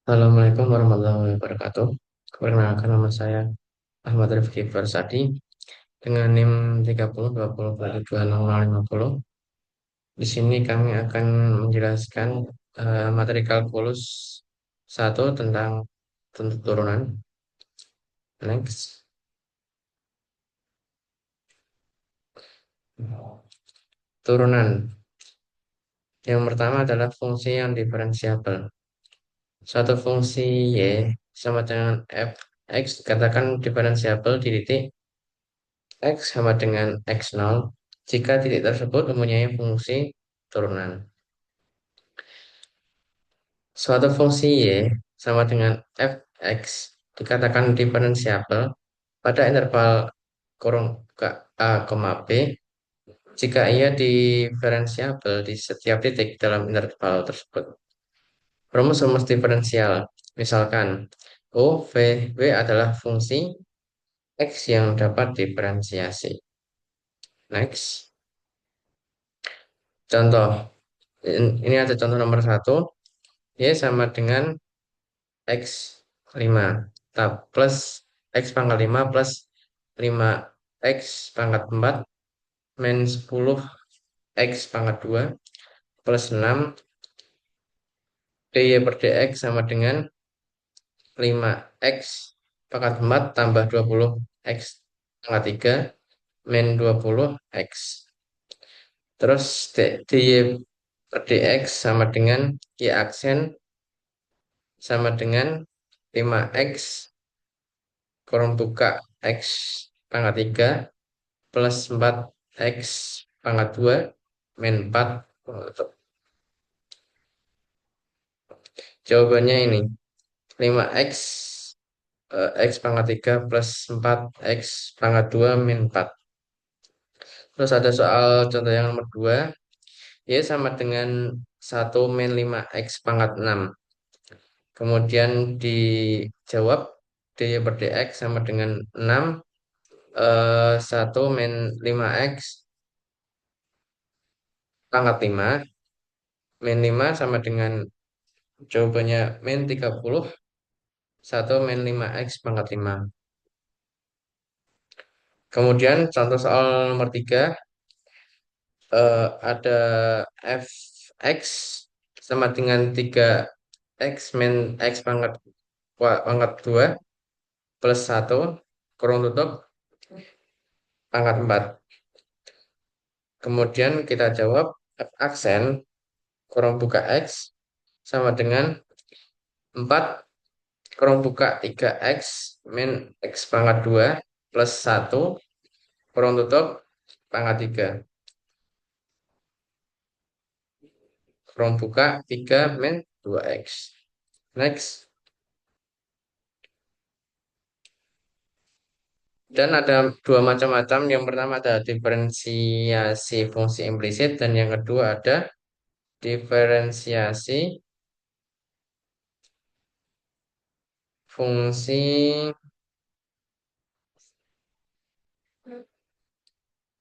Assalamualaikum warahmatullahi wabarakatuh. Perkenalkan nama saya Ahmad Rifki Farsadi dengan NIM 3020220050. Di sini kami akan menjelaskan materi kalkulus satu tentang turunan. Next. Turunan. Yang pertama adalah fungsi yang diferensiabel. Suatu fungsi y sama dengan f(x) katakan diferensiabel di titik X sama dengan X0 jika titik tersebut mempunyai fungsi turunan. Suatu fungsi Y sama dengan fx dikatakan diferensiabel pada interval kurung ke A, B jika ia diferensiabel di setiap titik dalam interval tersebut. Rumus-rumus diferensial, misalkan U, V adalah fungsi X yang dapat diferensiasi. Next. Contoh, ini ada contoh nomor 1, Y sama dengan X 5 plus X pangkat 5 plus 5X pangkat 4 min 10 X pangkat 2 plus 6 dy per dx sama dengan 5X pangkat 4 tambah 20 X pangkat 3 min 20 X. Terus dy per dx sama dengan y aksen sama dengan 5X kurang buka X pangkat 3 plus 4X pangkat 2 min 4. Jawabannya ini 5X X pangkat 3 plus 4X pangkat 2 min 4. Terus ada soal contoh yang nomor 2, Y sama dengan 1 min 5X pangkat 6. Kemudian dijawab dy per dx sama dengan 6 1 min 5X pangkat 5 min 5 sama dengan jawabannya min 30 1 min 5X pangkat 5. Kemudian contoh soal nomor 3, ada fx sama dengan 3x min x pangkat 2 plus 1 kurung tutup pangkat 4. Kemudian kita jawab f aksen kurung buka x sama dengan 4 kurung buka 3x min x pangkat 2 plus 1 kurung tutup pangkat 3 kurung buka 3 min 2x. Next. Dan ada dua macam-macam. Yang pertama ada diferensiasi fungsi implisit dan yang kedua ada diferensiasi fungsi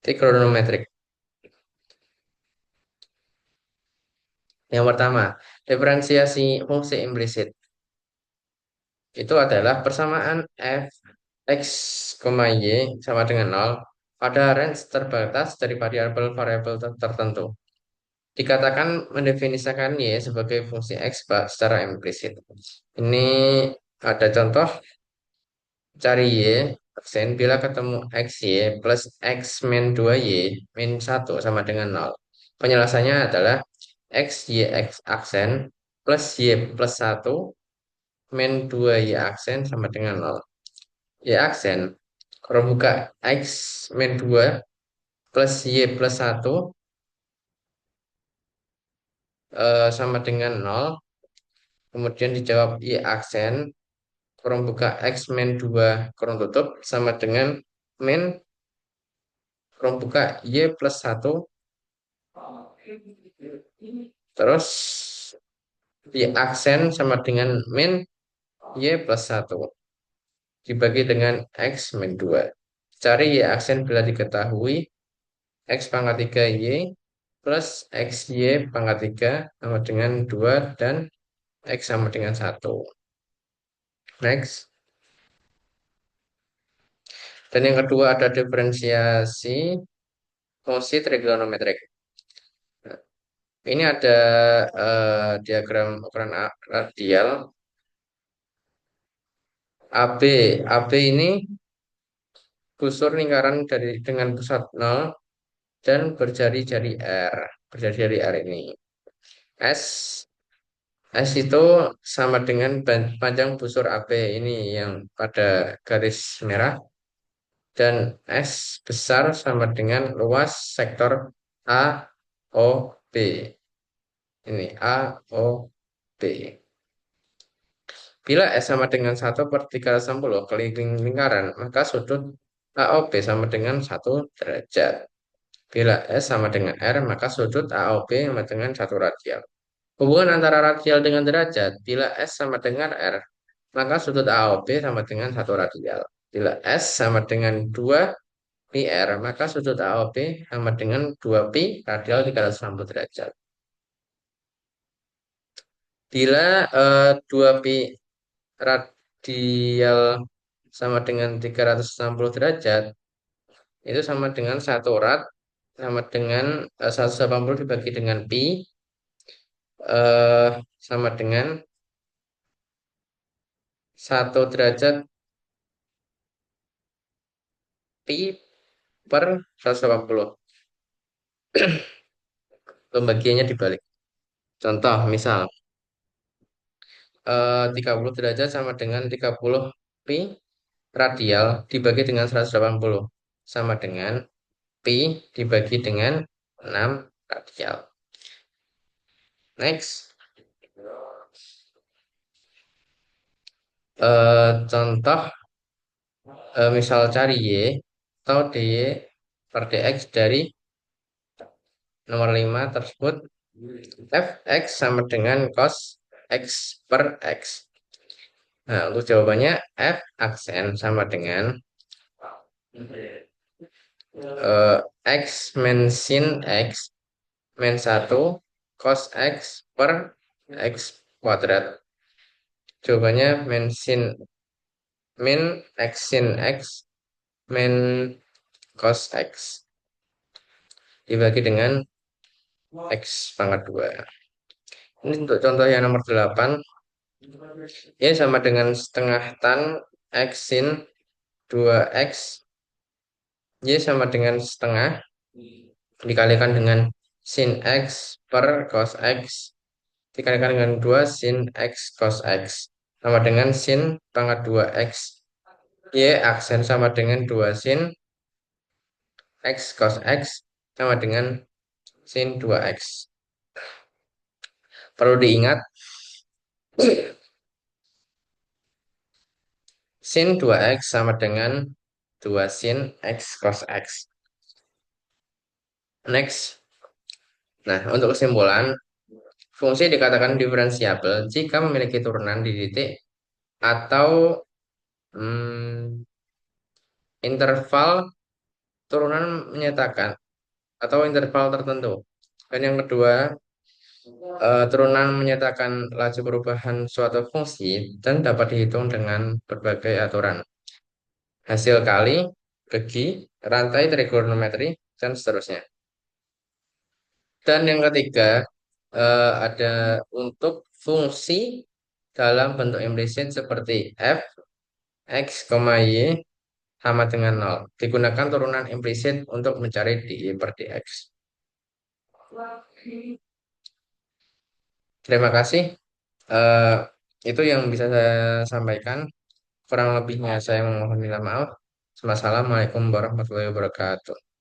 trigonometrik. Yang pertama, diferensiasi fungsi implisit itu adalah persamaan f x, y sama dengan 0 pada range terbatas dari variabel-variabel tertentu. Dikatakan mendefinisikan y sebagai fungsi x secara implisit. Ini ada contoh, cari y aksen bila ketemu x y plus x min 2y min 1 sama dengan 0. Penjelasannya adalah x y x aksen plus y plus 1 min 2y aksen sama dengan 0. Y aksen kalau buka x min 2 plus y plus 1 sama dengan 0. Kemudian dijawab y aksen kurang buka x min 2 kurang tutup sama dengan min kurang buka y plus 1 terus y aksen sama dengan min y plus 1 dibagi dengan x min 2. Cari y aksen bila diketahui x pangkat 3 y plus x y pangkat 3 sama dengan 2 dan x sama dengan 1. Next. Dan yang kedua ada diferensiasi fungsi trigonometrik. Nah, ini ada diagram ukuran radial AB. AB ini busur lingkaran dengan pusat nol dan berjari-jari R. Berjari-jari R ini. S S itu sama dengan panjang busur AB ini yang pada garis merah dan S besar sama dengan luas sektor A O B. Ini A O B. Bila S sama dengan 1/360 keliling lingkaran, maka sudut A O B sama dengan 1 derajat. Bila S sama dengan R, maka sudut A O B sama dengan 1 radian. Hubungan antara radial dengan derajat, bila S sama dengan R, maka sudut AOB sama dengan 1 radial. Bila S sama dengan 2 pi R, maka sudut AOB sama dengan 2 pi radial 360 derajat. Bila 2 pi radial sama dengan 360 derajat, itu sama dengan 1 rad, sama dengan 180 dibagi dengan pi, sama dengan 1 derajat pi per 180. Pembagiannya dibalik. Contoh, misal 30 derajat sama dengan 30 pi radial dibagi dengan 180 sama dengan pi dibagi dengan 6 radial. Next, contoh misal cari Y atau dy per dx dari nomor 5 tersebut, fx sama dengan cos x per x. Nah, untuk jawabannya f aksen sama dengan eh, x min sin x min 1 cos x per x kuadrat. Jawabannya min x sin x min cos x dibagi dengan x pangkat 2. Ini untuk contoh yang nomor 8. Y sama dengan setengah tan x sin 2x. Y sama dengan setengah dikalikan dengan sin x per cos x dikalikan dengan 2 sin x cos x sama dengan sin pangkat 2x. Y aksen sama dengan 2 sin x cos x sama dengan sin 2x. Perlu diingat, sin 2x sama dengan 2 sin x cos x. Next. Nah, untuk kesimpulan, fungsi dikatakan diferensiabel jika memiliki turunan di titik atau hmm, interval turunan menyatakan atau interval tertentu. Dan yang kedua, turunan menyatakan laju perubahan suatu fungsi dan dapat dihitung dengan berbagai aturan. Hasil kali, bagi, rantai trigonometri, dan seterusnya. Dan yang ketiga, ada untuk fungsi dalam bentuk implisit seperti f, x, y sama dengan 0. Digunakan turunan implisit untuk mencari dy per dx. Terima kasih. Eh, itu yang bisa saya sampaikan. Kurang lebihnya saya mohon minta maaf. Wassalamualaikum warahmatullahi wabarakatuh.